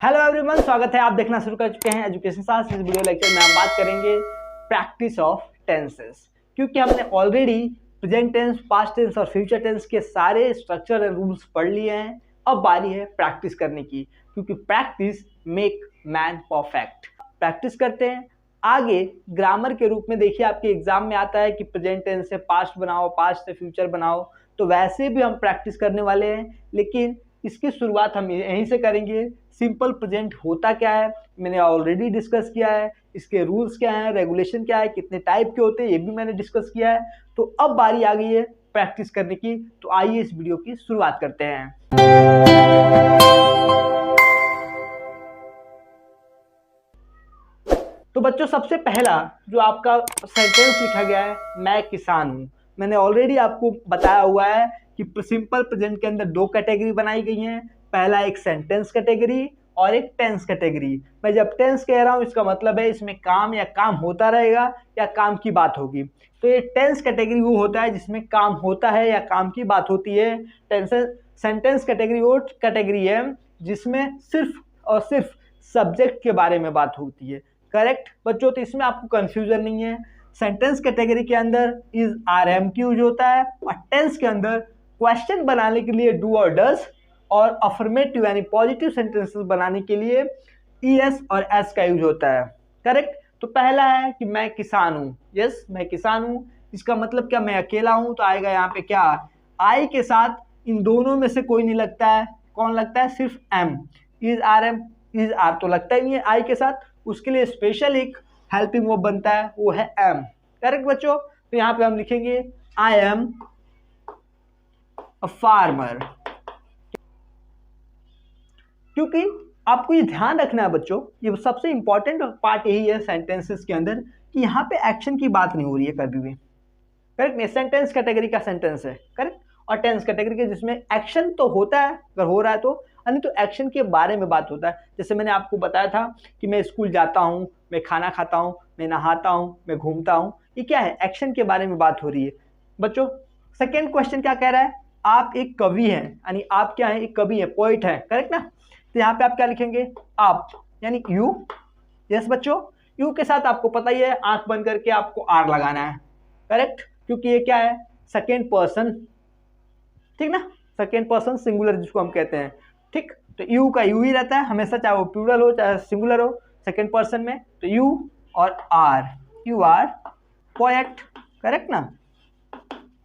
Hello everyone, स्वागत है। आप देखना शुरू कर चुके हैं एजुकेशन साइंस। इस वीडियो लेक्चर में हम बात करेंगे प्रैक्टिस ऑफ टेंसेस, क्योंकि हमने already present tense, past tense और फ्यूचर टेंस के सारे स्ट्रक्चर एंड रूल्स पढ़ लिए हैं। अब बारी है प्रैक्टिस करने की, क्योंकि practice make man perfect. Practice करते हैं। आगे ग्रामर के रूप में देखिए, आपके एग्जाम में आता है कि प्रेजेंट टेंस से पास्ट बनाओ, पास्ट से फ्यूचर बनाओ, तो वैसे भी हम प्रैक्टिस करने वाले हैं, लेकिन इसकी शुरुआत हम यहीं से करेंगे। सिंपल प्रेजेंट होता क्या है मैंने ऑलरेडी डिस्कस किया है, इसके रूल्स क्या हैं, रेगुलेशन क्या है, कितने टाइप के होते हैं ये भी मैंने डिस्कस किया है। तो अब बारी आ गई है प्रैक्टिस करने की, तो आइए इस वीडियो की शुरुआत करते हैं। तो बच्चों, सबसे पहला जो आपका सेंटेंस लिखा गया है, मैं किसान हूं। मैंने ऑलरेडी आपको बताया हुआ है कि सिंपल प्रेजेंट के अंदर दो कैटेगरी बनाई गई हैं। पहला एक सेंटेंस कैटेगरी और एक टेंस कैटेगरी। मैं जब टेंस कह रहा हूं, इसका मतलब है इसमें काम या काम होता रहेगा या काम की बात होगी। तो ये टेंस कैटेगरी वो होता है जिसमें काम होता है या काम की बात होती है। सेंटेंस कैटेगरी वो कैटेगरी है जिसमें सिर्फ और सिर्फ सब्जेक्ट के बारे में बात होती है। करेक्ट बच्चों? तो इसमें आपको कंफ्यूजन नहीं है। सेंटेंस कैटेगरी के अंदर इज आर एम की यूज होता है, और टेंस के अंदर क्वेश्चन बनाने के लिए डू और डज, और अफर्मेटिव यानी पॉजिटिव सेंटेंसेस बनाने के लिए ईएस और एस का यूज होता है। करेक्ट? तो पहला है कि मैं किसान हूं। यस, मैं किसान हूं। इसका मतलब क्या? मैं अकेला हूं, तो आएगा यहाँ पे क्या? आई के साथ इन दोनों में से कोई नहीं लगता है। कौन लगता है? सिर्फ am. Is are am, is are तो लगता ही नहीं है आई के साथ। उसके लिए स्पेशल एक हेल्पिंग वर्ब बनता है, वो है एम। करेक्ट बच्चों? तो यहाँ पे हम लिखेंगे आई एम अ फार्मर। क्योंकि आपको ये ध्यान रखना है बच्चों, ये सबसे इंपॉर्टेंट पार्ट यही है सेंटेंसेस के अंदर, कि यहाँ पे एक्शन की बात नहीं हो रही है कभी भी। करेक्ट? नहीं, सेंटेंस कैटेगरी का सेंटेंस है। करेक्ट? और टेंस कैटेगरी के जिसमें एक्शन तो होता है, अगर हो रहा है तो, यानी तो एक्शन के बारे में बात होता है। जैसे मैंने आपको बताया था कि मैं स्कूल जाता हूँ, मैं खाना खाता हूँ, मैं नहाता हूँ, मैं घूमता हूँ। ये क्या है? एक्शन के बारे में बात हो रही है बच्चों। सेकेंड क्वेश्चन क्या कह रहा है? आप एक कवि हैं, यानी आप क्या है? एक कवि है, पोइट है। करेक्ट ना? तो यहाँ पे आप क्या लिखेंगे? आप, यानी यू। यस बच्चों, यू के साथ आपको पता ही है आंख बंद करके आपको आर लगाना है। करेक्ट? क्योंकि ये क्या है? सेकेंड पर्सन, ठीक ना? सेकेंड पर्सन सिंगुलर जिसको हम कहते हैं। ठीक? तो यू का यू ही रहता है हमेशा, चाहे वो प्लूरल हो चाहे सिंगुलर हो, सेकेंड पर्सन में। तो यू और are, you are poet. Correct ना?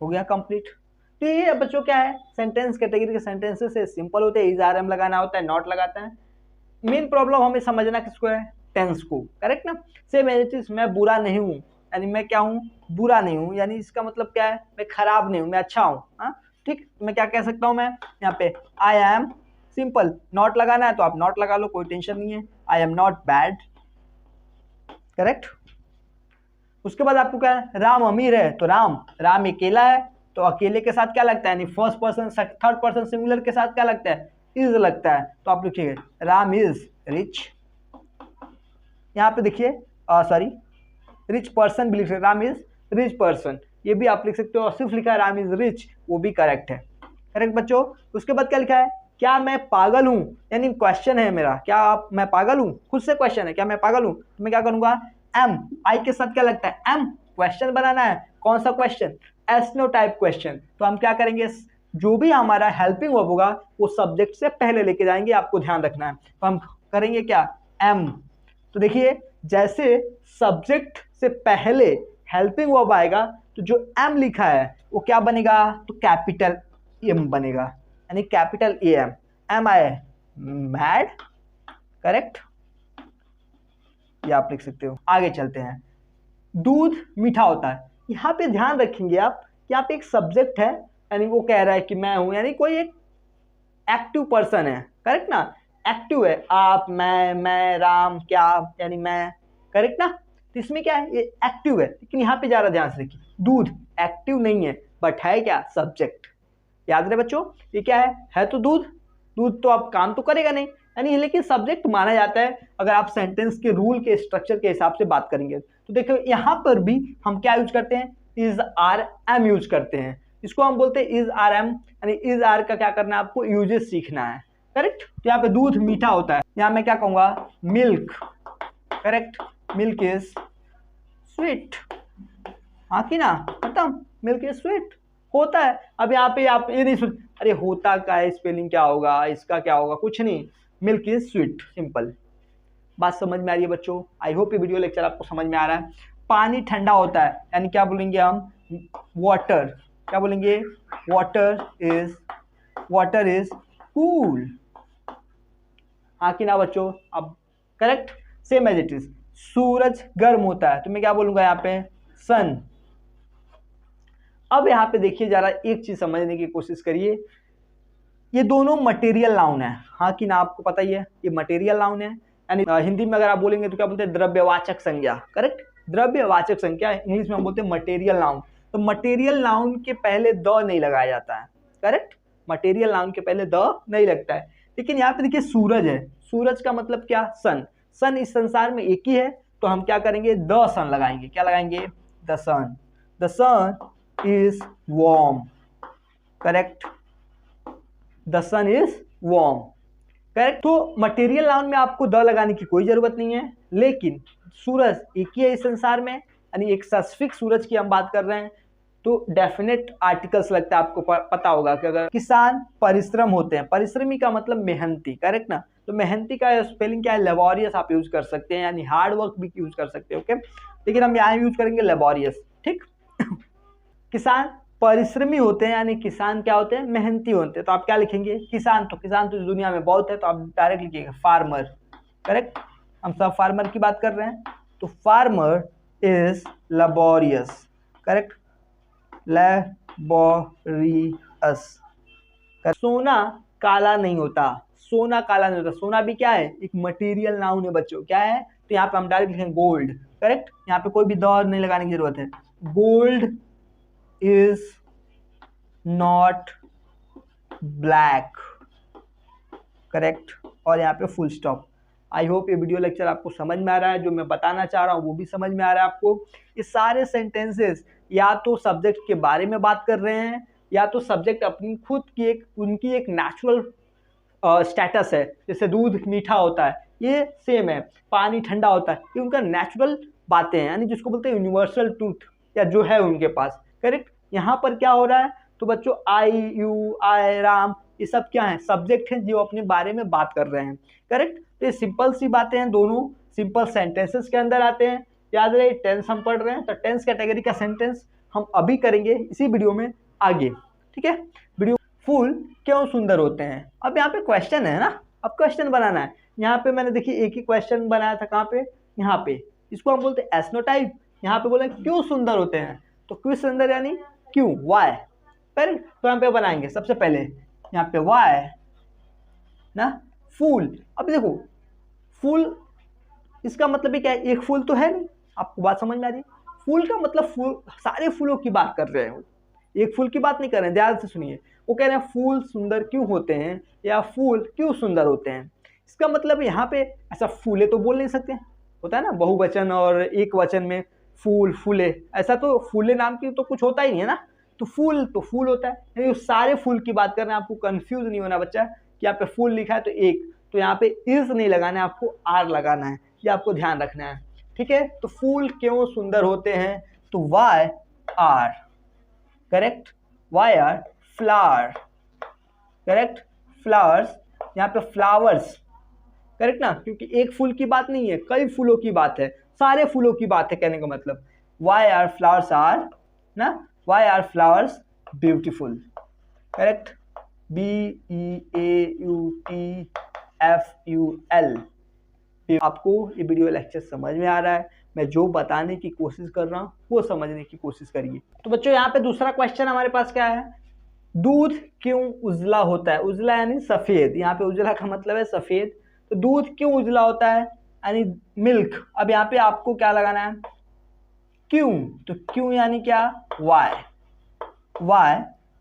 हो गया कंप्लीट। तो ये बच्चों क्या है? सेंटेंस कैटेगरी के सेंटेंसेस से सिंपल होते हैं, इज आर एम लगाना होता है, नॉट लगाता है। मेन प्रॉब्लम हमें समझना किसको है? टेंस को। करेक्ट ना? सेम एज इट, मैं बुरा नहीं हूँ, यानी मैं क्या हूँ? बुरा नहीं हूँ, यानी इसका मतलब क्या है? मैं खराब नहीं हूँ, मैं अच्छा हूँ। हाँ, ठीक। मैं क्या कह सकता हूँ? मैं यहाँ पे आई एम, सिंपल नॉट लगाना है तो आप नॉट लगा लो, कोई टेंशन नहीं है। I am not bad. Correct? उसके बाद आपको क्या है? राम अमीर है, तो राम, राम अकेला है, तो अकेले के साथ क्या लगता है? यानी first person third person singular के साथ क्या लगता है? इज लगता है। तो आप लिखिए राम इज रिच। यहाँ पे देखिए, सॉरी, रिच पर्सन भी लिख सकते, राम इज रिच पर्सन, ये भी आप लिख सकते हो। और सिर्फ लिखा है राम इज रिच, वो भी करेक्ट है। करेक्ट बच्चों? उसके बाद क्या लिखा है? क्या मैं पागल हूँ, यानी क्वेश्चन है मेरा, क्या आप, मैं पागल हूँ, खुद से क्वेश्चन है, क्या मैं पागल हूँ? तो मैं क्या करूंगा? एम, आई के साथ क्या लगता है? एम। क्वेश्चन बनाना है, कौन सा क्वेश्चन? Snow type question. तो हम क्या करेंगे? जो भी हमारा हेल्पिंग वर्ब होगा वो सब्जेक्ट से पहले लेके जाएंगे, आपको ध्यान रखना है। तो हम करेंगे क्या? एम। तो देखिए, जैसे सब्जेक्ट से पहले हेल्पिंग वर्ब आएगा, तो जो एम लिखा है वो क्या बनेगा? तो कैपिटल एम बनेगा, यानी capital A M. Am I mad. Correct? ये आप लिख सकते हो। आगे चलते हैं। दूध मीठा होता है। यहाँ पे ध्यान रखेंगे आप, यहाँ पे एक सब्जेक्ट है, यानी वो कह रहा है कि मैं हूं, यानी कोई एक एक्टिव पर्सन है। करेक्ट ना? एक्टिव है, आप, मैं, राम, क्या, यानी मैं। करेक्ट ना? तो इसमें क्या है? ये एक्टिव है, लेकिन यहाँ पे ज्यादा ध्यान से देखिए, दूध एक्टिव नहीं है, बट है क्या? सब्जेक्ट। याद रहे बच्चों, ये क्या है तो दूध। दूध तो आप काम तो करेगा नहीं, यानी लेकिन सब्जेक्ट माना जाता है अगर आप सेंटेंस के रूल के स्ट्रक्चर के हिसाब से बात करेंगे। तो देखो यहाँ पर भी हम क्या यूज करते हैं? इज आर एम यूज करते हैं। इसको हम बोलते हैं इज आर एम, यानी इज आर का क्या करना है? आपको यूजेस सीखना है। करेक्ट। तो यहाँ पे दूध मीठा होता है, यहाँ मैं क्या कहूंगा, milk, correct, milk is sweet. हाँ कि ना, खत्म, मिल्क इज स्वीट होता है। अब यहाँ पे आप ये नहीं सोच अरे होता का है, स्पेलिंग क्या होगा, इसका क्या होगा, कुछ नहीं, मिल्क इज स्वीट, सिंपल। बात समझ में आ रही है बच्चों? आई होप ये वीडियो लेक्चर आपको समझ में आ रहा है। पानी ठंडा होता है, यानी क्या बोलेंगे हम, वाटर, क्या बोलेंगे, वाटर इज कूल। हाँ कि ना बच्चों? अब correct, same as it is. सूरज गर्म होता है, तो मैं क्या बोलूंगा यहाँ पे, सन। अब यहाँ पे देखिए जरा एक चीज समझने की कोशिश करिए, ये दोनों मटेरियल नाउन है। हाँ कि ना, आपको पता ही है ये मटेरियल नाउन है, यानी हिंदी में अगर आप बोलेंगे तो क्या बोलते हैं, द्रव्यवाचक संज्ञा, करेक्ट, द्रव्यवाचक संज्ञा, इंग्लिश में हम बोलते हैं मटेरियल नाउन। तो मटेरियल नाउन के पहले द नहीं लगाया जाता है, करेक्ट, मटेरियल नाउन के पहले द नहीं लगता है। लेकिन यहाँ पे देखिए सूरज है, सूरज का मतलब क्या, सन। सन इस संसार में एक ही है, तो हम क्या करेंगे, द सन लगाएंगे, क्या लगाएंगे, the sun. The sun is warm, correct, the sun is warm, correct. तो मटेरियल नाउन में आपको द लगाने की कोई जरूरत नहीं है, लेकिन सूरज एक ही है इस संसार में, यानी एक स्पेसिफिक सूरज की हम बात कर रहे हैं, तो डेफिनेट आर्टिकल्स लगता है। आपको पता होगा कि अगर किसान परिश्रम होते हैं, परिश्रमी का मतलब मेहनती, करेक्ट ना, तो मेहनती का स्पेलिंग क्या है, लेबोरियस आप यूज कर सकते हैं, यानी हार्ड वर्क भी यूज कर सकते हैं, ओके, लेकिन हम यहाँ यूज करेंगे लेबोरियस, ठीक। किसान परिश्रमी होते हैं, यानी किसान क्या होते हैं, मेहनती होते हैं, तो आप क्या लिखेंगे, किसान। तो किसान तो इस दुनिया में बहुत है, तो आप डायरेक्ट लिखिएगा फार्मर, करेक्ट, हम सब फार्मर की बात कर रहे हैं, तो farmer is laborious, correct, laborious. सोना काला नहीं होता, सोना काला नहीं होता, सोना भी क्या है, एक मटेरियल नाउन है बच्चों, क्या है, तो यहाँ पे हम डायरेक्ट लिखेंगे गोल्ड, करेक्ट, यहाँ पे कोई भी दौर नहीं लगाने की जरूरत है, gold is not black, correct, और यहाँ पे फुल स्टॉप। आई होप ये वीडियो लेक्चर आपको समझ में आ रहा है, जो मैं बताना चाह रहा हूँ वो भी समझ में आ रहा है आपको। ये सारे सेंटेंसेस या तो सब्जेक्ट के बारे में बात कर रहे हैं, या तो सब्जेक्ट अपनी खुद की उनकी एक नेचुरल स्टेटस है, जैसे दूध मीठा होता है, ये सेम है, पानी ठंडा होता है, ये उनका नेचुरल बातें हैं, यानी जिसको बोलते हैं यूनिवर्सल ट्रूथ, या जो है उनके पास, करेक्ट। यहाँ पर क्या हो रहा है, तो बच्चों आई, यू, आई, राम, ये सब क्या है, सब्जेक्ट हैं जो अपने बारे में बात कर रहे हैं, करेक्ट। तो ये सिंपल सी बातें हैं, दोनों सिंपल सेंटेंसेस के अंदर आते हैं। याद रहे टेंस हम पढ़ रहे हैं, तो टेंस कैटेगरी का सेंटेंस हम अभी करेंगे इसी वीडियो में आगे, ठीक है। वीडियो, फूल क्यों सुंदर होते हैं, अब यहाँ पे क्वेश्चन है ना, अब क्वेश्चन बनाना है। यहाँ पे मैंने देखिए एक ही क्वेश्चन बनाया था, कहाँ पे, यहाँ पे, इसको हम बोलते हैं एस्नोटाइप। यहाँ पे बोले क्यों सुंदर होते हैं, तो क्यों सुंदर यानी क्यों, वाई, करेक्ट। तो यहाँ पे बनाएंगे सबसे पहले, यहाँ पे वाई ना, फूल। अब देखो फूल, इसका मतलब भी क्या है, एक फूल तो है नहीं, आपको बात समझ में आ रही है, फूल का मतलब फूल, सारे फूलों की बात कर रहे हैं, एक फूल की बात नहीं कर रहे हैं, ध्यान से सुनिए। वो कह रहे हैं फूल सुंदर क्यों होते हैं, या फूल क्यों सुंदर होते हैं। इसका मतलब यहाँ पे ऐसा फूले तो बोल नहीं सकते, होता है ना बहुवचन और एक वचन में फूल, फूले, ऐसा तो फूले नाम की तो कुछ होता ही नहीं है ना, तो फूल होता है, यानी सारे फूल की बात कर रहे हैं। आपको कंफ्यूज नहीं होना बच्चा कि यहाँ पे फूल लिखा है तो एक, तो यहाँ पे इज नहीं लगाना है, आपको आर लगाना है, ये आपको ध्यान रखना है, ठीक है। तो फूल क्यों सुंदर होते हैं, तो why are, correct, why are flower, correct, flowers, यहाँ पे फ्लावर्स, करेक्ट ना, क्योंकि एक फूल की बात नहीं है, कई फूलों की बात है, सारे फूलों की बात है, कहने का मतलब वाई आर फ्लावर्स आर ना, why are flowers beautiful, correct, BEAUTFUL। आपको ये वीडियो लेक्चर समझ में आ रहा है, मैं जो बताने की कोशिश कर रहा हूँ वो समझने की कोशिश करिए। तो बच्चों यहाँ पे दूसरा क्वेश्चन हमारे पास क्या है, दूध क्यों उजला होता है, उजला यानी सफेद, यहाँ पे उजला का मतलब है सफेद, तो दूध क्यों उजला होता है, यानी मिल्क। अब यहाँ पे आपको क्या लगाना है, क्यों, तो क्यों यानी क्या, वाई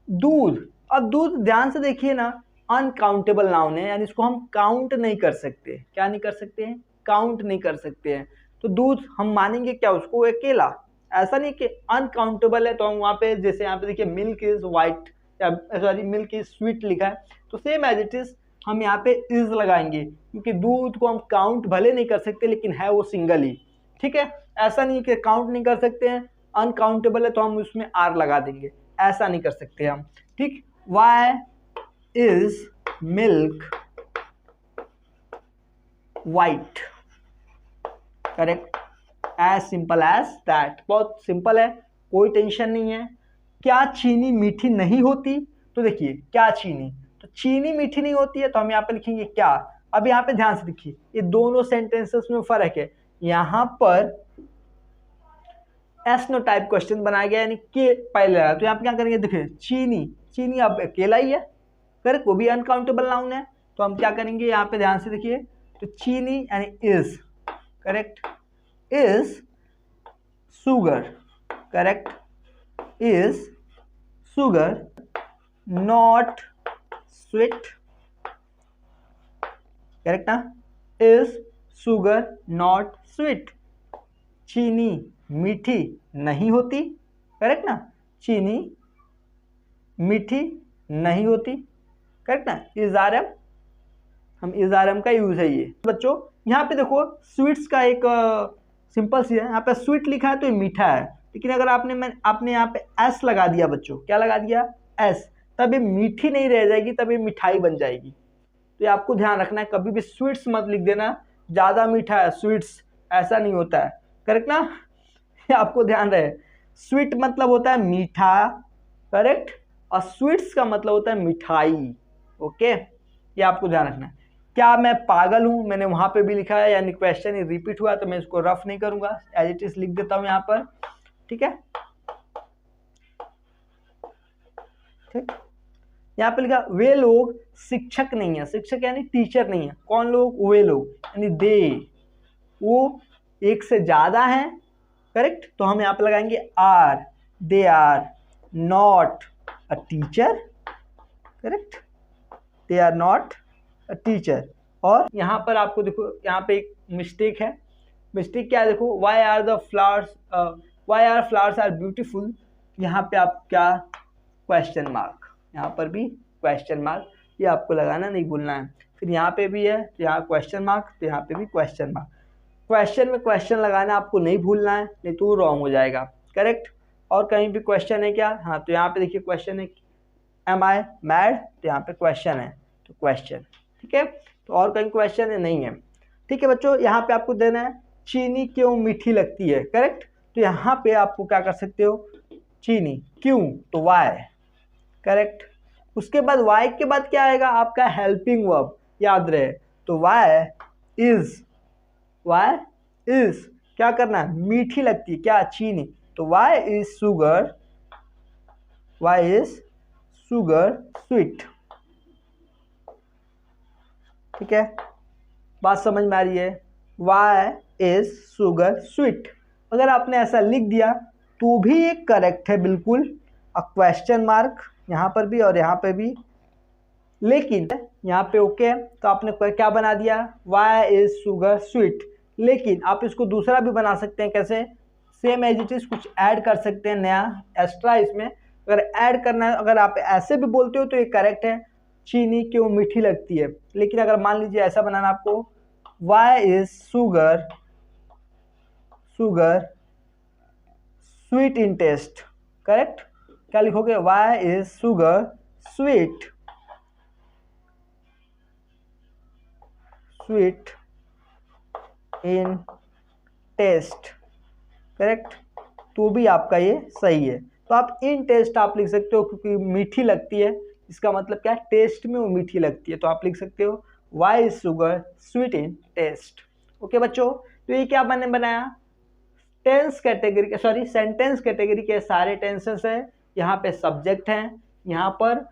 दूध। अब दूध ध्यान से देखिए ना, अनकाउंटेबल नाउन है, यानी इसको हम काउंट नहीं कर सकते, क्या नहीं कर सकते हैं, काउंट नहीं कर सकते हैं, तो दूध हम मानेंगे क्या उसको, अकेला, ऐसा नहीं कि अनकाउंटेबल है तो हम वहाँ पे, जैसे यहाँ पे देखिए मिल्क इज वाइट, या सॉरी मिल्क इज स्वीट लिखा है, तो सेम एज इट इज हम यहाँ पे इज लगाएंगे, क्योंकि दूध को हम काउंट भले नहीं कर सकते लेकिन है वो सिंगल ही, ठीक है। ऐसा नहीं कि काउंट नहीं कर सकते हैं, अनकाउंटेबल है तो हम उसमें आर लगा देंगे, ऐसा नहीं कर सकते हम, ठीक। Why is milk white, correct, as simple as that, बहुत सिंपल है, कोई टेंशन नहीं है। क्या चीनी मीठी नहीं होती, तो देखिए क्या चीनी, तो चीनी मीठी नहीं होती है तो हम यहाँ पे लिखेंगे क्या। अब यहाँ पे ध्यान से देखिए, ये दोनों सेंटेंसेस में फर्क है। यहाँ पर एस नो टाइप क्वेश्चन बनाया गया, यानी के पहले आया, तो यहाँ पे क्या करेंगे, देखिए चीनी, चीनी अब अकेला ही है, करेक्ट, वो भी अनकाउंटेबल नाउन है, तो हम क्या करेंगे यहाँ पे ध्यान से देखिए, तो चीनी यानी is, correct, is sugar, correct, is sugar not sweet, correct ना, इज सुगर नॉट स्वीट, चीनी मीठी नहीं होती, करेक्ट ना, चीनी मीठी नहीं होती, करेक्ट ना, इजारम, हम इजारम का यूज है ये। बच्चों यहाँ पे देखो स्वीट्स का एक सिंपल सी है, यहाँ पे स्वीट लिखा है तो ये मीठा है, लेकिन अगर आपने यहाँ पे एस लगा दिया बच्चों, क्या लगा दिया, एस, तब ये मीठी नहीं रह जाएगी, तब ये मिठाई बन जाएगी। तो ये आपको ध्यान रखना है, कभी भी स्वीट्स मत लिख देना, ज़्यादा मीठा है स्वीट्स, ऐसा नहीं होता है, करेक्ट ना, ये आपको ध्यान रहे। स्वीट मतलब होता है मीठा, करेक्ट, और स्वीट्स का मतलब होता है मिठाई, ओके, ये आपको ध्यान रखना है। क्या मैं पागल हूँ, मैंने वहाँ पे भी लिखा है, यानी क्वेश्चन ही रिपीट हुआ, तो मैं इसको रफ नहीं करूँगा, एज इट इज लिख देता हूँ यहाँ पर, ठीक है, ठीक। यहाँ पे लिखा वे लोग शिक्षक नहीं है, शिक्षक यानी टीचर नहीं है, कौन लोग, वे लोग यानी दे, वो एक से ज्यादा है, करेक्ट, तो हम यहाँ पे लगाएंगे are, they are not a teacher, correct, they are not a teacher. और यहाँ पर आपको देखो, यहाँ पे एक मिस्टेक है, मिस्टेक क्या है, देखो why are the flowers, why are flowers are beautiful, यहाँ पे आप क्या, क्वेश्चन मार्क, यहाँ पर भी क्वेश्चन मार्क, ये आपको लगाना नहीं भूलना है। फिर यहाँ पे भी है, तो यहाँ क्वेश्चन मार्क, तो यहाँ पे भी क्वेश्चन मार्क, क्वेश्चन में क्वेश्चन लगाना आपको नहीं भूलना है, नहीं तो रॉन्ग हो जाएगा, करेक्ट। और कहीं भी क्वेश्चन है क्या, हाँ, तो यहाँ पे देखिए क्वेश्चन है, एम आई मैड, तो यहाँ पे क्वेश्चन है, तो क्वेश्चन, ठीक है, तो और कहीं क्वेश्चन है नहीं है, ठीक है बच्चों। यहाँ पे आपको देना है चीनी क्यों मीठी लगती है, करेक्ट, तो यहाँ पे आपको क्या कर सकते हो, चीनी क्यों, तो वाई, करेक्ट। उसके बाद वाई के बाद क्या आएगा आपका, हेल्पिंग वर्ब, याद रहे, तो वाई इज, वाई इज क्या करना है, मीठी लगती है क्या, चीनी, तो why is sugar, why is sugar sweet, ठीक है, बात समझ में आ रही है, वाई इज सुगर स्वीट। अगर आपने ऐसा लिख दिया तो भी ये करेक्ट है बिल्कुल, अ क्वेश्चन मार्क यहाँ पर भी और यहाँ पे भी, लेकिन यहाँ पे ओके, तो आपने क्या बना दिया, वाई इज सुगर स्वीट, लेकिन आप इसको दूसरा भी बना सकते हैं, कैसे, सेम एज इट इज कुछ ऐड कर सकते हैं नया एक्स्ट्रा इसमें, अगर ऐड करना है, अगर आप ऐसे भी बोलते हो तो ये करेक्ट है, चीनी क्यों मीठी लगती है, लेकिन अगर मान लीजिए ऐसा बनाना आपको, why is sugar, sugar sweet in taste, correct, क्या लिखोगे, why is sugar sweet, sweet in taste, correct, तो भी आपका ये सही है। तो आप इन टेस्ट आप लिख सकते हो, क्योंकि मीठी लगती है, इसका मतलब क्या है, टेस्ट में वो मीठी लगती है, तो आप लिख सकते हो why is sugar sweet in taste. Okay बच्चों, तो ये क्या मैंने बनाया, टेंस कैटेगरी के, सॉरी सेंटेंस कैटेगरी के सारे टेंसेस है। यहाँ पे सब्जेक्ट हैं, यहाँ पर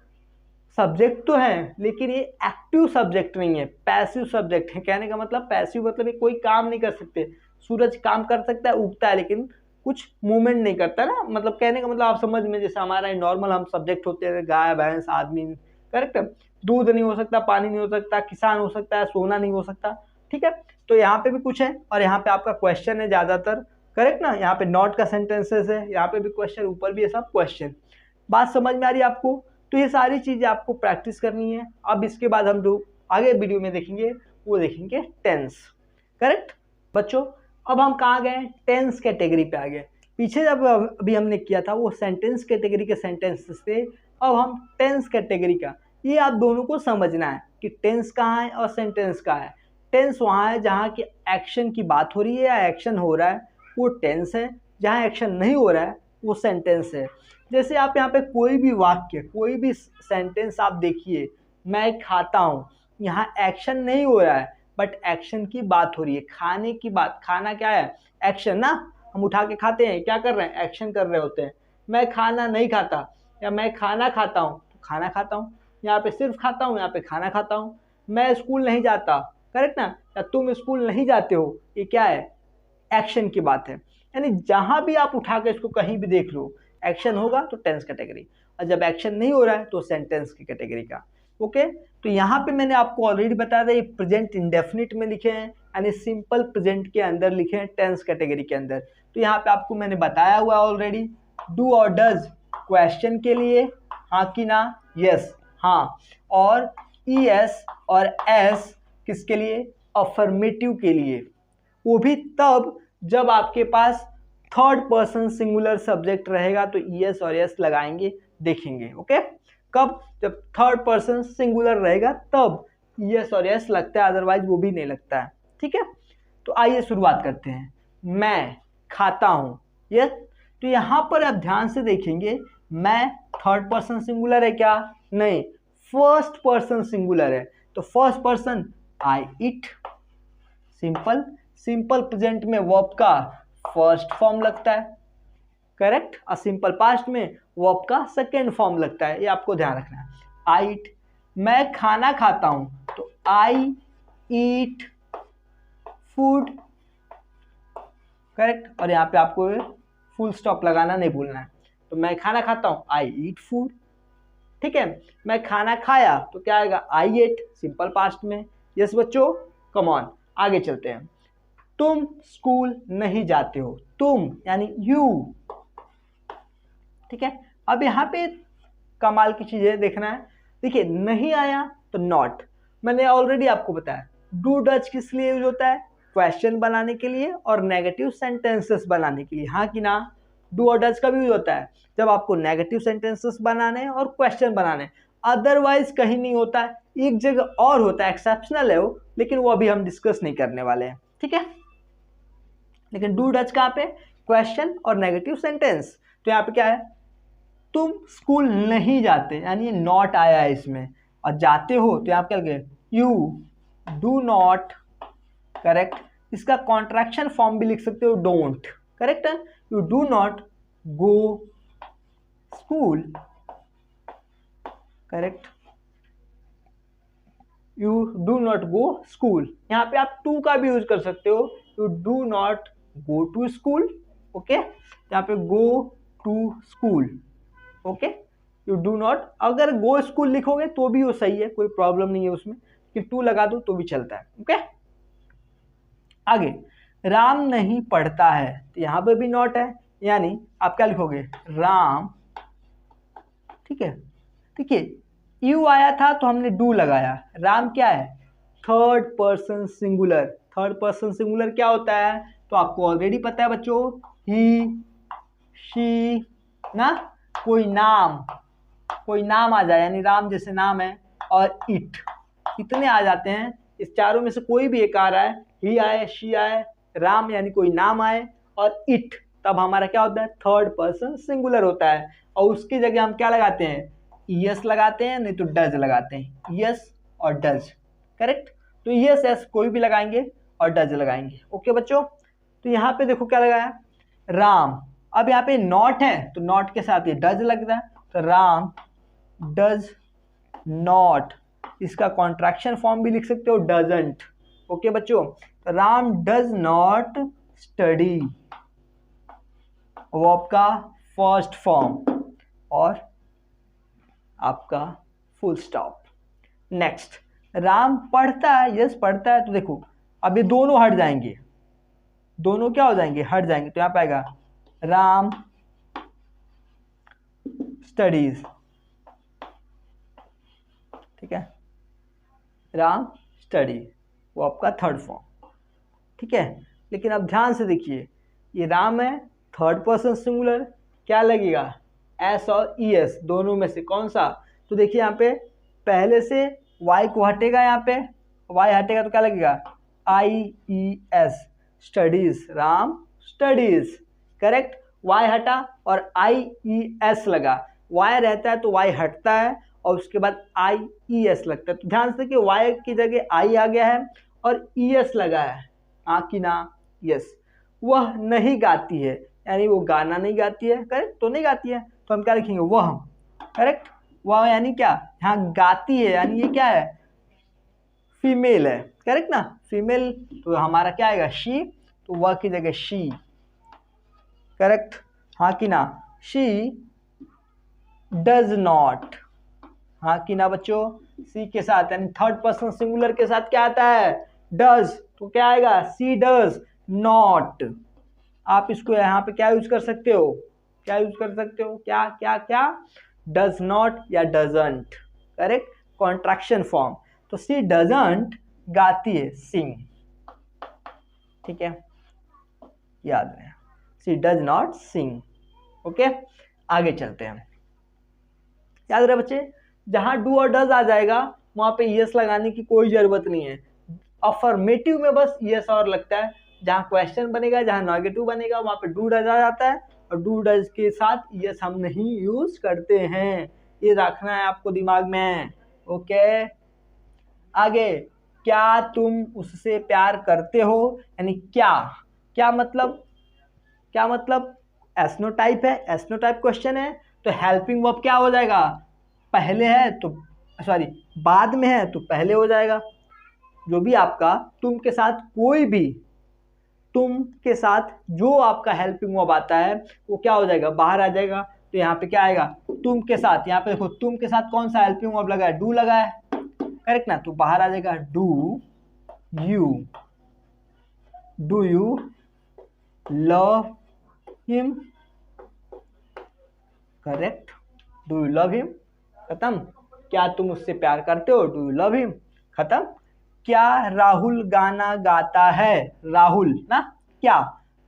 सब्जेक्ट तो है लेकिन ये एक्टिव सब्जेक्ट नहीं है, पैसिव सब्जेक्ट है। कहने का मतलब पैसिव मतलब ये कोई काम नहीं कर सकते। सूरज काम कर सकता है, उगता है, लेकिन कुछ मूवमेंट नहीं करता ना, मतलब कहने का मतलब आप समझ में, जैसे हमारा नॉर्मल हम सब्जेक्ट होते हैं, गाय भैंस आदमी, करेक्ट, दूध नहीं हो सकता, पानी नहीं हो सकता, किसान हो सकता है, सोना नहीं हो सकता, ठीक है। तो यहाँ पे भी कुछ है और यहाँ पे आपका क्वेश्चन है ज़्यादातर, करेक्ट ना, यहाँ पे नॉट का सेंटेंसेस है, यहाँ पे भी क्वेश्चन, ऊपर भी है सब क्वेश्चन। बात समझ में आ रही है आपको? तो ये सारी चीज़ें आपको प्रैक्टिस करनी है। अब इसके बाद हम जो आगे वीडियो में देखेंगे वो देखेंगे टेंस। करेक्ट बच्चों। अब हम कहाँ गए, टेंस कैटेगरी पे आ गए। पीछे जब अभी हमने किया था वो सेंटेंस कैटेगरी के सेंटेंसेस थे, अब हम टेंस कैटेगरी का। ये आप दोनों को समझना है कि टेंस कहाँ है और सेंटेंस कहाँ है। टेंस वहाँ है जहाँ की एक्शन की बात हो रही है या एक्शन हो रहा है वो टेंस है, जहाँ एक्शन नहीं हो रहा है वो सेंटेंस है। जैसे आप यहाँ पे कोई भी वाक्य कोई भी सेंटेंस आप देखिए, मैं खाता हूँ, यहाँ एक्शन नहीं हो रहा है बट एक्शन की बात हो रही है, खाने की बात। खाना क्या है, एक्शन ना, हम उठा के खाते हैं, क्या कर रहे हैं, एक्शन कर रहे होते हैं। मैं खाना नहीं खाता या मैं खाना खाता हूँ, तो खाना खाता हूँ, यहाँ पे सिर्फ खाता हूँ, यहाँ पे खाना खाता हूँ। मैं स्कूल नहीं जाता, करेक्ट ना, या तुम स्कूल नहीं जाते हो, ये क्या है, एक्शन की बात है। यानी जहां भी आप उठा के इसको कहीं भी देख लो, एक्शन होगा तो टेंस कैटेगरी, और जब एक्शन नहीं हो रहा है तो सेंटेंस की कैटेगरी का। ओके, तो यहाँ पे मैंने आपको ऑलरेडी बताया था, ये प्रेजेंट इंडेफिनिट में लिखे हैं, यानी सिंपल प्रेजेंट के अंदर लिखे हैं टेंस कैटेगरी के अंदर। तो यहाँ पे आपको मैंने बताया हुआ ऑलरेडी, डू और डज क्वेश्चन के लिए, हाँ कि ना, यस हाँ, और ई एस और एस किसके लिए, अफर्मेटिव के लिए, वो भी तब जब आपके पास थर्ड पर्सन सिंगुलर सब्जेक्ट रहेगा तो ईएस और एस लगाएंगे, देखेंगे। ओके, कब, जब थर्ड पर्सन सिंगुलर रहेगा तब ईएस और एस लगता है, अदरवाइज वो भी नहीं लगता है। ठीक है, तो आइए शुरुआत करते हैं। मैं खाता हूँ, यस। तो यहाँ पर आप ध्यान से देखेंगे, मैं थर्ड पर्सन सिंगुलर है क्या, नहीं, फर्स्ट पर्सन सिंगुलर है। तो first person I it, simple. Simple present में वर्ब का फर्स्ट फॉर्म लगता है, करेक्ट, और सिंपल पास्ट में वर्ब का सेकेंड फॉर्म लगता है, ये आपको ध्यान रखना है। आई ईट, मैं खाना खाता हूं तो आई ईट फूड, करेक्ट, और यहाँ पे आपको फुल स्टॉप लगाना नहीं भूलना है। तो मैं खाना खाता हूं, आई ईट फूड। ठीक है, मैं खाना खाया तो क्या आएगा, आई एट, सिंपल पास्ट में। यस बच्चों, कम ऑन, आगे चलते हैं। तुम स्कूल नहीं जाते हो, तुम यानी यू। ठीक है, अब यहाँ पे कमाल की चीजें देखना है। देखिए, नहीं आया तो नॉट, मैंने ऑलरेडी आपको बताया। डू डज किस लिए यूज होता है, क्वेश्चन बनाने के लिए और नेगेटिव सेंटेंसेस बनाने के लिए, हाँ कि ना। डू और डज कब यूज होता है, जब आपको नेगेटिव सेंटेंसेस बनाने और क्वेश्चन बनाने, अदरवाइज कहीं नहीं होता है। एक जगह और होता है, एक्सेप्शनल है वो, लेकिन वो अभी हम डिस्कस नहीं करने वाले हैं। ठीक है, लेकिन डू डज कहाँ पे, क्वेश्चन और नेगेटिव सेंटेंस। तो यहाँ पे क्या है, तुम स्कूल नहीं जाते, यानी नॉट आया है इसमें, और जाते हो तो यहाँ पे क्या लगे, यू डू नॉट, करेक्ट। इसका कॉन्ट्रैक्शन फॉर्म भी लिख सकते हो, डोंट, करेक्ट है। You do not go school, correct, you do not go school. यहाँ पे आप टू का भी यूज कर सकते हो, you do not go to school. Okay, यहाँ पे go to school, okay, you do not, अगर गो स्कूल लिखोगे तो भी वो सही है, कोई प्रॉब्लम नहीं है उसमें, कि टू लगा दो तो भी चलता है। ओके, आगे, राम नहीं पढ़ता है, तो यहाँ पे भी नॉट है, यानी आप क्या लिखोगे, राम। ठीक है, देखिए यू आया था तो हमने डू लगाया, राम क्या है, third person singular. Third person singular क्या होता है, तो आपको ऑलरेडी पता है बच्चों, ही शी ना, कोई नाम आ जाए, यानी राम जैसे नाम है, और इट, इतने आ जाते हैं। इस चारों में से कोई भी एक आ रहा है, ही आए, शी आए, राम यानी कोई नाम आए, और इट, तब हमारा क्या होता है, थर्ड पर्सन सिंगुलर होता है। और उसकी जगह हम क्या लगाते हैं, यस लगाते हैं, नहीं तो डज लगाते हैं, यस और डज, करेक्ट। तो यस एस कोई भी लगाएंगे और डज लगाएंगे। ओके बच्चों, तो यहाँ पे देखो क्या लगाया, राम। अब यहाँ पे नॉट है तो नॉट के साथ ये डज लगता है, तो राम डज नॉट, इसका कॉन्ट्रैक्शन फॉर्म भी लिख सकते हो, डजंट। ओके बच्चों, तो Ram does not study, verb का फर्स्ट फॉर्म और आपका फुल स्टॉप। नेक्स्ट, राम पढ़ता है, यस पढ़ता है, तो देखो अब ये दोनों हट जाएंगे, दोनों क्या हो जाएंगे, हट जाएंगे, तो यहाँ पे आएगा राम स्टडीज। ठीक है, राम स्टडी, वो आपका थर्ड फॉर्म, ठीक है। लेकिन अब ध्यान से देखिए, ये राम है, थर्ड पर्सन सिंगुलर, क्या लगेगा, एस और ई एस दोनों में से कौन सा। तो देखिए यहाँ पे पहले से वाई को हटेगा, यहाँ पे वाई हटेगा तो क्या लगेगा, I E S, studies, Ram studies, correct. Y हटा और आई ई एस लगा, वाई रहता है तो वाई हटता है और उसके बाद आई ई एस लगता है। तो ध्यान से कि वाई की जगह आई आ गया है और ई एस लगा है, की ना, यस। वह नहीं गाती है, यानी वो गाना नहीं गाती है, करेक्ट, तो नहीं गाती है, तो हम क्या लिखेंगे, वह, करेक्ट। वह यानी क्या, यहाँ गाती है, यानी ये क्या है, फीमेल है, करेक्ट ना, फीमेल, तो हमारा क्या आएगा, शी, तो वह की जगह शी, करेक्ट, हाँ कि ना। शी डज नॉट, हाँ कि ना बच्चों, सी के साथ यानी थर्ड पर्सन सिंगुलर के साथ क्या आता है, डज, तो क्या आएगा, सी डज नॉट। आप इसको यहाँ पे क्या यूज कर सकते हो, क्या यूज कर सकते हो, क्या क्या क्या, डज नॉट या डजंट, करेक्ट, कॉन्ट्रैक्शन फॉर्म। तो सी डजंट गाती है, सिंग, ठीक है, याद रहे, सी डज नॉट सिंग, ओके। आगे चलते हैं, याद रहे बच्चे, जहां डू और डज आ जाएगा वहां पे यस लगाने की कोई जरूरत नहीं है। अफर्मेटिव में बस यस और लगता है, जहां क्वेश्चन बनेगा, जहां नेगेटिव बनेगा वहां पे डू डज आ जाता है, और डू डज के साथ यस हम नहीं यूज करते हैं, ये रखना है आपको दिमाग में, ओके। आगे, क्या तुम उससे प्यार करते हो, यानी क्या, क्या मतलब, क्या मतलब, एस्नो टाइप है, एस्नो टाइप क्वेश्चन है, तो हेल्पिंग वर्ब क्या हो जाएगा, पहले है तो सॉरी बाद में है तो पहले हो जाएगा। जो भी आपका तुम के साथ कोई भी, तुम के साथ जो आपका हेल्पिंग वर्ब आता है वो क्या हो जाएगा, बाहर आ जाएगा। तो यहाँ पे क्या आएगा, तुम के साथ, यहाँ पे देखो तुम के साथ कौन सा हेल्पिंग वर्ब लगा है, डू लगा है, करेक्ट ना, तो बाहर आ जाएगा do you love him, correct, do you love him, खत्म। क्या तुम उससे प्यार करते हो, डू यू लव हिम, खत्म। क्या राहुल गाना गाता है, राहुल ना, क्या,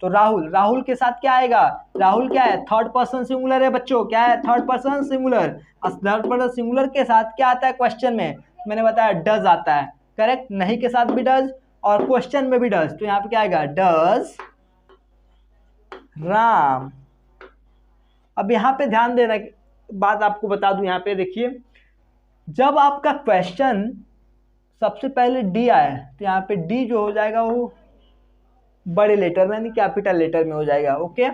तो राहुल, राहुल के साथ क्या आएगा, राहुल क्या है, थर्ड पर्सन सिंगुलर है बच्चों, क्या है, third person singular. Third person singular के साथ क्या आता है क्वेश्चन में, मैंने बताया डज आता है, करेक्ट, नहीं के साथ भी डज और क्वेश्चन में भी डज, तो यहाँ पे क्या आएगा, डज राम। अब यहाँ पे ध्यान देना बात आपको बता दूं, यहाँ पे देखिए, जब आपका क्वेश्चन सबसे पहले डी आया तो यहाँ पे डी जो हो जाएगा वो बड़े लेटर में, यानी कैपिटल लेटर में हो जाएगा, ओके।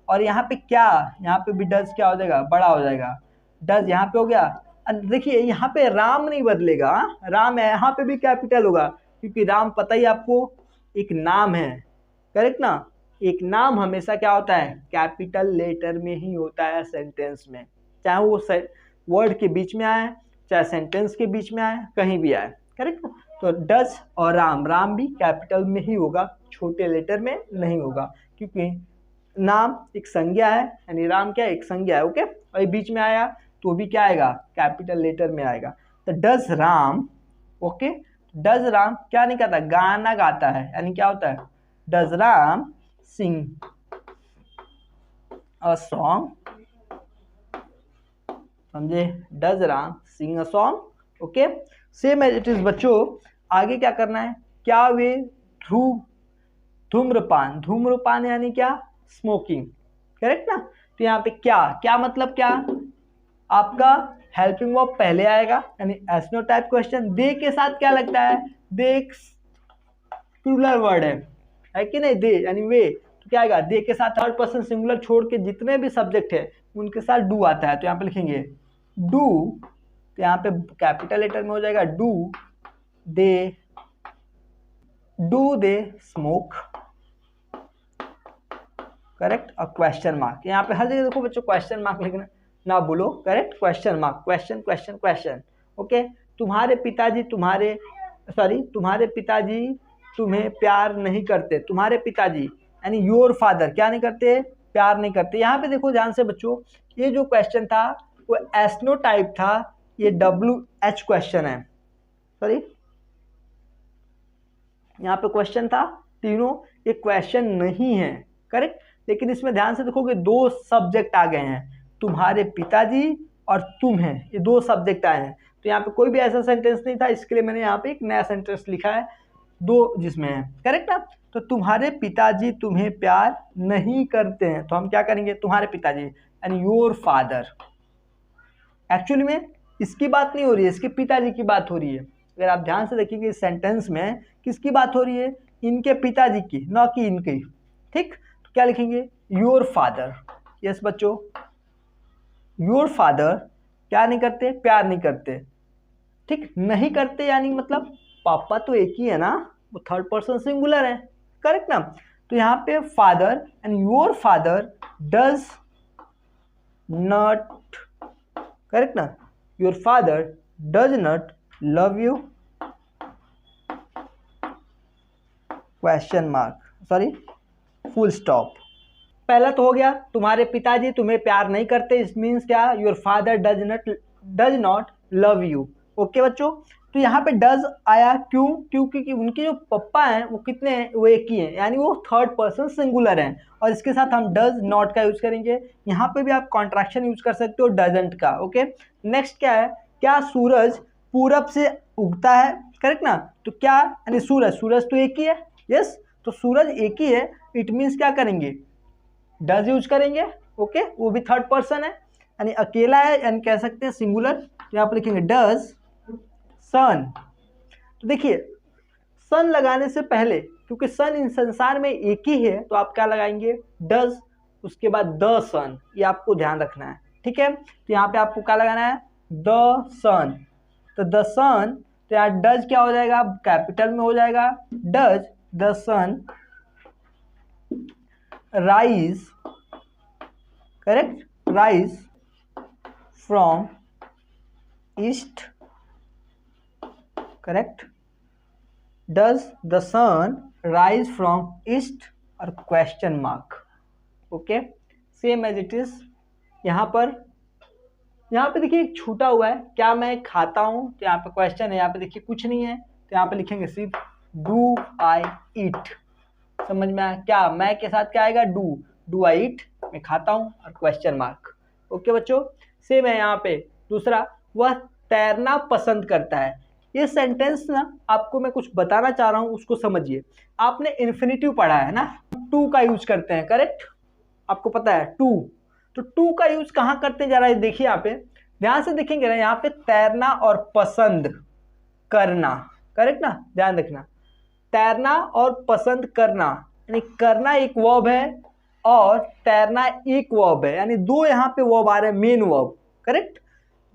और यहाँ पे क्या, यहाँ पे भी डज क्या हो जाएगा, बड़ा हो जाएगा, डज यहाँ पे हो गया। देखिए यहाँ पे राम नहीं बदलेगा, राम है, यहाँ पे भी कैपिटल होगा, क्योंकि राम पता ही आपको एक नाम है, करेक्ट ना, एक नाम हमेशा क्या होता है, कैपिटल लेटर में ही होता है सेंटेंस में, चाहे वो वर्ड के बीच में आए, चाहे सेंटेंस के बीच में आए, कहीं भी आए, करेक्ट। तो डज और राम, राम भी कैपिटल में ही होगा, छोटे लेटर में नहीं होगा, क्योंकि नाम एक संज्ञा है, यानी राम क्या एक संज्ञा है, ओके। और ये बीच में आया तो भी क्या आएगा, कैपिटल लेटर में आएगा। तो does Ram, okay, does Ram क्या नहीं करता, गाना गाता है, यानी क्या होता है, does Ram sing a song, समझे, does Ram sing a song, okay. Same as it is बच्चों, आगे क्या करना है, क्या वे धूम्रपान, धूम्रपान यानी क्या, स्मोकिंग, करेक्ट ना। तो यहाँ पे क्या, क्या मतलब क्या, आपका हेल्पिंग वर्ब पहले आएगा, यानी एस्नो टाइप क्वेश्चन, दे के साथ क्या लगता है, दे प्लूरल वर्ड है कि नहीं, दे यानी वे, तो क्या आएगा, दे के साथ थर्ड पर्सन सिंगुलर छोड़ के जितने भी सब्जेक्ट है उनके साथ डू आता है, तो यहाँ पे लिखेंगे डू, तो यहाँ पे कैपिटल लेटर में हो जाएगा डू दे स्मोक, करेक्ट, और क्वेश्चन मार्क, यहाँ पे हर जगह देखो बच्चों क्वेश्चन मार्क लिखना ना बोलो, correct, question mark, question question question, okay. तुम्हारे पिताजी तुम्हें प्यार नहीं करते, तुम्हारे पिताजी यानी योर फादर क्या नहीं करते, प्यार नहीं करते। यहाँ पे देखो ध्यान से बच्चों, ये जो क्वेश्चन था वो एस्नो टाइप था, ये WH क्वेश्चन है, सॉरी यहाँ पे क्वेश्चन था तीनों, ये क्वेश्चन नहीं है, करेक्ट। लेकिन इसमें ध्यान से देखोगे दो सब्जेक्ट आ गए हैं, तुम्हारे पिताजी और तुम हैं, ये दो सब्जेक्ट आए हैं। तो यहाँ पे कोई भी ऐसा सेंटेंस नहीं था, इसके लिए मैंने यहाँ पे एक नया सेंटेंस लिखा है, दो जिसमें है, करेक्ट ना। तो तुम्हारे पिताजी तुम्हें प्यार नहीं करते हैं, तो हम क्या करेंगे, तुम्हारे पिताजी एंड योर फादर। एक्चुअली में इसकी बात नहीं हो रही है, इसके पिताजी की बात हो रही है। अगर आप ध्यान से देखिएगा इस सेंटेंस में किसकी बात हो रही है, इनके पिताजी की, ना कि इनकी, ठीक। तो क्या लिखेंगे, योर फादर। यस बच्चों, योर फादर क्या नहीं करते, प्यार नहीं करते, ठीक। नहीं करते यानी मतलब पापा तो एक ही है ना, वो थर्ड पर्सन सिंगुलर है, करेक्ट ना। तो यहाँ पे father and your father does not, correct ना, your father does not love you, question mark, sorry full stop. पहला तो हो गया, तुम्हारे पिताजी तुम्हें प्यार नहीं करते, इट मीन्स क्या, your father does not love you. Okay बच्चों, तो यहाँ पे डज आया क्यों, क्योंकि उनके जो पप्पा हैं वो कितने हैं, वो एक ही हैं, यानी वो थर्ड पर्सन सिंगुलर हैं, और इसके साथ हम डज नॉट का यूज करेंगे। यहाँ पे भी आप कॉन्ट्रैक्शन यूज कर सकते हो डजंट का। ओके, नेक्स्ट क्या है, क्या सूरज पूरब से उगता है, करेक्ट ना। तो क्या, यानी सूरज तो एक ही है, यस। तो सूरज एक ही है, इट मीन्स क्या करेंगे, डज यूज करेंगे। ओके, वो भी थर्ड पर्सन है, यानी अकेला है, यानी कह सकते हैं सिंगुलर। तो यहाँ पर लिखेंगे डज सन। तो देखिए सन लगाने से पहले, क्योंकि सन इन संसार में एक ही है, तो आप क्या लगाएंगे, डज, उसके बाद द सन, ये आपको ध्यान रखना है, ठीक है। तो यहाँ पे आपको क्या लगाना है, द सन। तो द सन, तो यहाँ डज क्या हो जाएगा, कैपिटल में हो जाएगा, does the sun rise, correct, rise from east, correct, does the sun rise from east, और question mark. Okay, same as it is यहाँ पे देखिए एक छूटा हुआ है, क्या मैं खाता हूँ, तो यहाँ पे क्वेश्चन है, यहाँ पे देखिए कुछ नहीं है, तो यहाँ पे लिखेंगे सिर्फ डू आई ईट। समझ में आया, क्या मैं के साथ क्या आएगा, डू आई ईट, मैं खाता हूँ, और क्वेश्चन मार्क। ओके बच्चों, सेम है यहाँ पे दूसरा, वह तैरना पसंद करता है। ये सेंटेंस ना आपको मैं कुछ बताना चाह रहा हूँ, उसको समझिए। आपने इन्फिनिटिव पढ़ा है ना, टू का यूज करते हैं, करेक्ट, आपको पता है टू। तो टू का यूज कहाँ करते हैं, जरा देखिए यहाँ पे ध्यान से देखेंगे ना, यहाँ पे तैरना और पसंद करना, करेक्ट ना, ध्यान रखना, तैरना और पसंद करना, यानी करना एक वर्ब है और तैरना एक वर्ब है, यानी दो यहाँ पे वर्ब आ रहे हैं, मेन वर्ब, करेक्ट।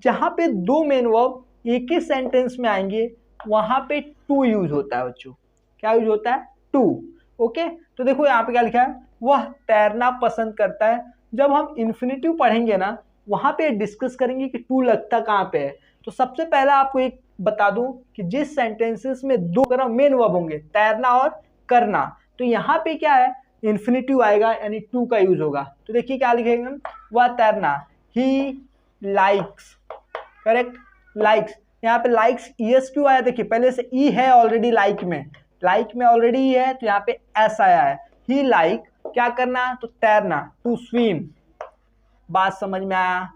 जहाँ पे दो मेन वर्ब एक ही सेंटेंस में आएंगे वहां पे टू यूज होता है बच्चों, क्या यूज होता है, टू। ओके, तो देखो यहाँ पे क्या लिखा है, वह तैरना पसंद करता है। जब हम इन्फिनिटिव पढ़ेंगे ना, वहां पे डिस्कस करेंगे कि टू लगता कहाँ पे है। तो सबसे पहला आपको एक बता दूं कि जिस सेंटेंसेस में दो मेन वर्ब होंगे, तैरना और करना, तो यहाँ पे क्या है, इन्फिनिटिव आएगा, यानी टू का यूज होगा। तो देखिए क्या लिखेंगे, वह तैरना, ही लाइक्स, करेक्ट, लाइक्स। यहाँ पे लाइक्स ईएस क्यों आया, देखिए पहले से ई है ऑलरेडी, लाइक में ऑलरेडी ई है, तो यहाँ पे एस आया है। ही लाइक क्या करना, तो तैरना, टू स्विम। बात समझ में आया,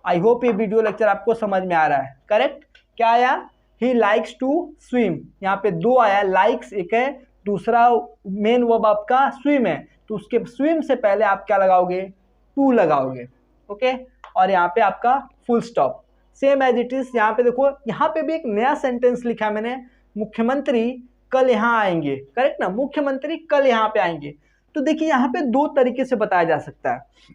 आई होप ये वीडियो लेक्चर आपको समझ में आ रहा है, करेक्ट। क्या आया, ही लाइक्स टू स्विम, यहाँ पे दो आया, लाइक्स एक है, दूसरा मेन वर्ब आपका स्विम है, तो उसके स्विम से पहले आप क्या लगाओगे, टू लगाओगे। ओके, और यहाँ पे आपका full stop, same as it is. यहाँ पे देखो, यहाँ पे भी एक नया सेंटेंस लिखा है मैंने, मुख्यमंत्री कल यहाँ आएंगे, करेक्ट ना, मुख्यमंत्री कल यहाँ पे आएंगे। तो देखिए यहाँ पे दो तरीके से बताया जा सकता है।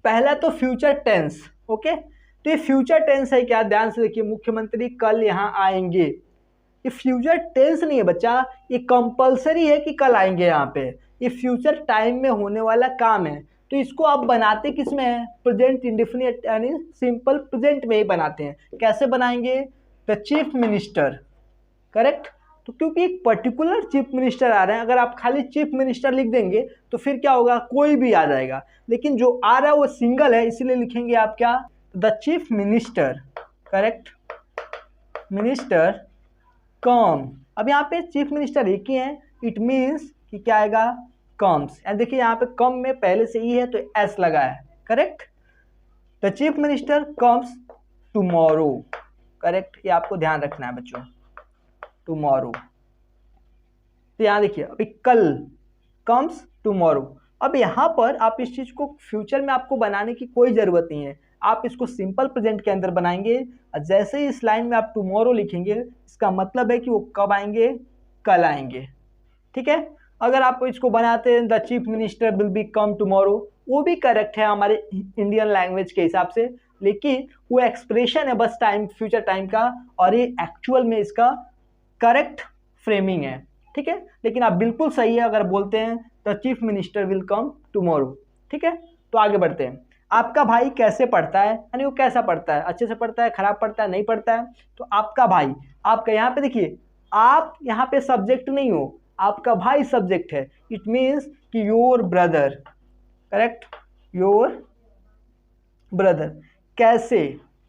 पहला तो फ्यूचर टेंस, ओके, तो ये फ्यूचर टेंस है क्या, ध्यान से देखिए, मुख्यमंत्री कल यहाँ आएंगे, ये फ्यूचर टेंस नहीं है बच्चा, ये कंपलसरी है कि कल आएंगे यहाँ पे, ये फ्यूचर टाइम में होने वाला काम है। तो इसको आप बनाते किस में है, प्रेजेंट इंडेफिनिट यानी सिंपल प्रेजेंट में ही बनाते हैं। कैसे बनाएंगे, द चीफ मिनिस्टर, करेक्ट। तो क्योंकि एक पर्टिकुलर चीफ मिनिस्टर आ रहे हैं, अगर आप खाली चीफ मिनिस्टर लिख देंगे तो फिर क्या होगा, कोई भी आ जाएगा, लेकिन जो आ रहा है वो सिंगल है, इसीलिए लिखेंगे आप क्या, the chief minister, correct, minister come, अब यहाँ पे चीफ मिनिस्टर एक ही है, इट मीन्स कि क्या आएगा, कम्स। एंड देखिए यहाँ पे कम में पहले से ई है तो एस लगा है, correct. The chief minister comes tomorrow, correct, ये आपको ध्यान रखना है बच्चों, टुमारो। तो यहाँ देखिए अभी कल, कम्स टुमारो। अब यहाँ पर आप इस चीज को फ्यूचर में आपको बनाने की कोई जरूरत नहीं है, आप इसको सिंपल प्रेजेंट के अंदर बनाएंगे। जैसे ही इस लाइन में आप टुमारो लिखेंगे, इसका मतलब है कि वो कब आएंगे, कल आएंगे, ठीक है। अगर आप इसको बनाते हैं the chief minister will be come tomorrow, वो भी करेक्ट है हमारे इंडियन लैंग्वेज के हिसाब से, लेकिन वो एक्सप्रेशन है बस टाइम, फ्यूचर टाइम का, और ये एक्चुअल में इसका करेक्ट फ्रेमिंग है, ठीक है। लेकिन आप बिल्कुल सही है अगर बोलते हैं the chief minister will come tomorrow, ठीक है। तो आगे बढ़ते हैं। आपका भाई कैसे पढ़ता है, यानी वो कैसा पढ़ता है, अच्छे से पढ़ता है, खराब पढ़ता है, नहीं पढ़ता है। तो आपका भाई, आपका यहाँ पे देखिए, आप यहाँ पे सब्जेक्ट नहीं हो, आपका भाई सब्जेक्ट है। इट मीन्स कि your brother, correct, your brother. कैसे,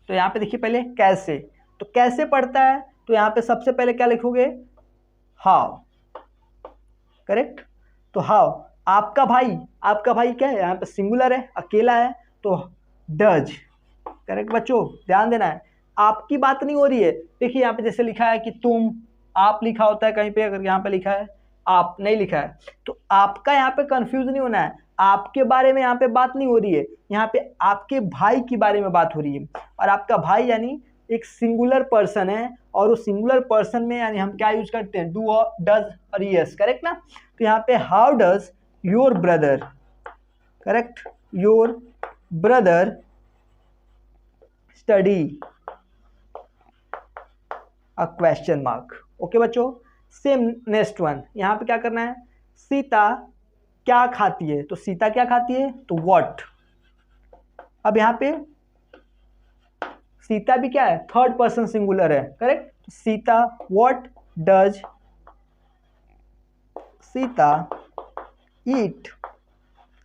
तो यहाँ पे देखिए पहले कैसे, तो कैसे पढ़ता है, तो यहाँ पे सबसे पहले क्या लिखोगे, हाउ, करेक्ट। तो हाउ, आपका भाई क्या है, यहाँ पे सिंगुलर है, अकेला है, तो डज, करेक्ट बच्चों, ध्यान देना है, आपकी बात नहीं हो रही है। देखिए यहाँ पे जैसे लिखा है कि तुम, आप लिखा होता है कहीं पे, अगर यहाँ पे लिखा है आप नहीं लिखा है, तो आपका यहाँ पे कंफ्यूज नहीं होना है, आपके बारे में यहाँ पे बात नहीं हो रही है, यहाँ पे आपके भाई के बारे में बात हो रही है। और आपका भाई यानी एक सिंगुलर पर्सन है, और उस सिंगुलर पर्सन में यानी हम क्या यूज करते हैं, डू और डज और यस, करेक्ट ना। तो यहाँ पे how does your brother, correct, your brother study, a question mark. Okay बच्चों, सेम नेक्स्ट वन, यहाँ पे क्या करना है, सीता क्या खाती है, तो सीता क्या खाती है, तो व्हाट। अब यहाँ पे सीता भी क्या है, थर्ड पर्सन सिंगुलर है, करेक्ट। तो सीता, व्हाट डज सीता ईट,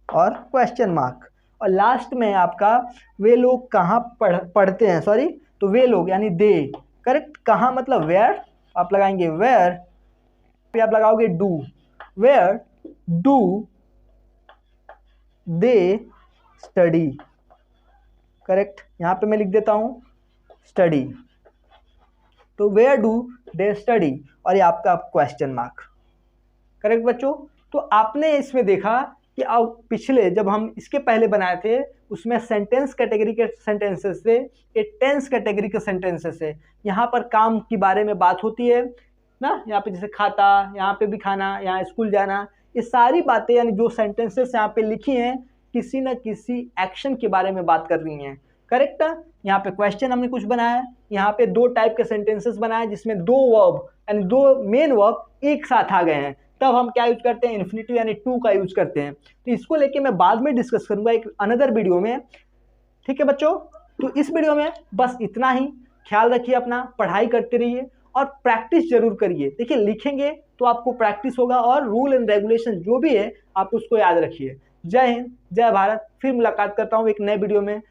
और क्वेश्चन मार्क। और लास्ट में आपका वे लोग कहाँ पढ़ते हैं, सॉरी, तो वे लोग यानी दे, करेक्ट। कहाँ मतलब वेयर, आप लगाएंगे वेयर, पे आप लगाओगे do, where do they study, correct. यहाँ पे मैं लिख देता हूँ स्टडी, तो वेयर डू दे स्टडी, और ये आपका क्वेश्चन मार्क, करेक्ट बच्चों। तो आपने इसमें देखा कि अब पिछले जब हम इसके पहले बनाए थे उसमें सेंटेंस कैटेगरी के सेंटेंसेस से, ये टेंस कैटेगरी के सेंटेंसेस है। यहाँ पर काम के बारे में बात होती है ना, यहाँ पे जैसे खाता, यहाँ पे भी खाना, यहाँ स्कूल जाना, ये सारी बातें यानी जो सेंटेंसेस यहाँ पे लिखी हैं किसी न किसी एक्शन के बारे में बात कर रही हैं, करेक्ट। यहाँ पे क्वेश्चन हमने कुछ बनाया, यहाँ पे दो टाइप के सेंटेंसेस बनाए जिसमें दो वर्ब यानी दो मेन वर्ब एक साथ आ गए हैं, तब हम क्या यूज करते हैं, इन्फिनिटिव यानी टू का यूज करते हैं। तो इसको लेके मैं बाद में डिस्कस करूंगा एक अनदर वीडियो में, ठीक है बच्चों। तो इस वीडियो में बस इतना ही, ख्याल रखिए अपना, पढ़ाई करते रहिए और प्रैक्टिस जरूर करिए। देखिए लिखेंगे तो आपको प्रैक्टिस होगा, और रूल एंड रेगुलेशन जो भी है आप उसको याद रखिए। जय हिंद, जय भारत। फिर मुलाकात करता हूँ एक नए वीडियो में।